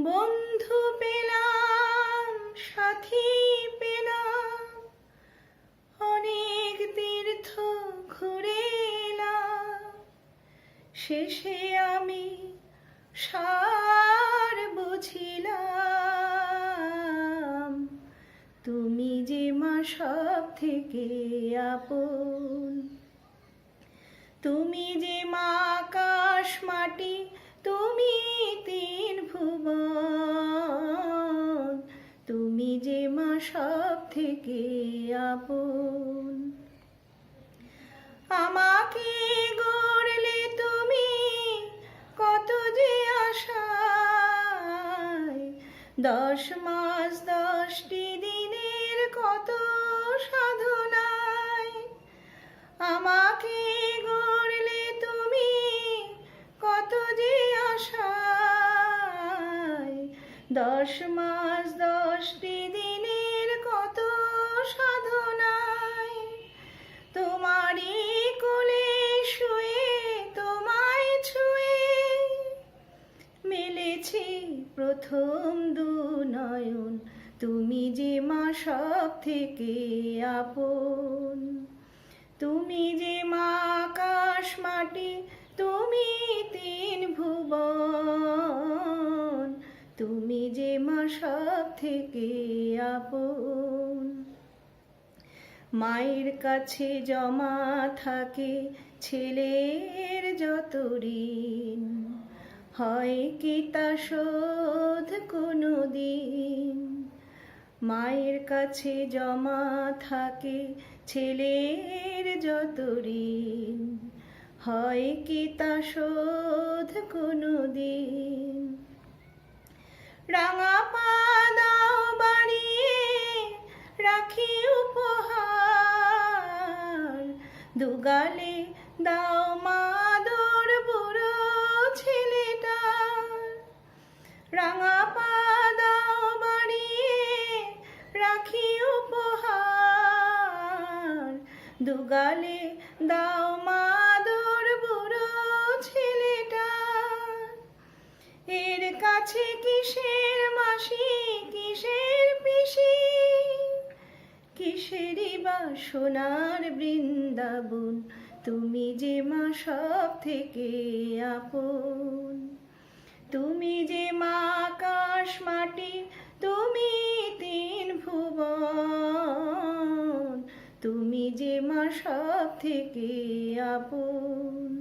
বন্ধু পেলাম, সাথী পেলাম, অনেক তীর্থ ঘুরে এলাম। শেষে আমি সার বুঝিলাম, তুমি যে মা সব থেকে আপন। তুমি যে মা আকাশ মাটি, তুমি তিন ভুবন। তুমি যে মা সব থেকে আপন। আমাকে গড়লে তুমি কত যে আশায়, 10 মাস 10টি দিনের কত সাধনায়। আমাকে গড়লে তুমি কত যে আশায়, 10 মাস 10টি দিনের কত সাধনায়। তোমারই কোলে শুয়ে তোমায় ছুঁয়ে মেলেছি প্রথম দুনয়ন। তুমি যে মা সব থেকে আপন। তুমি যে মা আকাশ মাটি, তুমি তিন ভুবন। তুমি যে মা সব থেকে আপন। মায়ের কাছে জমা থাকে ছেলের যত ঋণ, হয় কি তা শোধ কোনো দিন। মায়ের কাছে জমা থাকে ছেলের যত ঋণ, হয় কি তা শোধ কোনো দিন। রাঙা পা দাও বাড়িয়ে রাখি উপহার, দুগালে দাও মাদর বুড়ো ছেলেটার। রাঙা পা দাও বাড়িয়ে রাখি উপহার, দুগালে দাও মাদর বুড়ো ছেলেটার। এর কাছে কিসের মাসি, কিসের পিসি, কিসেরই বা সোনার বৃন্দাবন। তুমি যে মা সব থেকে আপন। তুমি যে মা আকাশ মাটি, তুমি তিন ভুবন। তুমি যে মা সব থেকে আপন।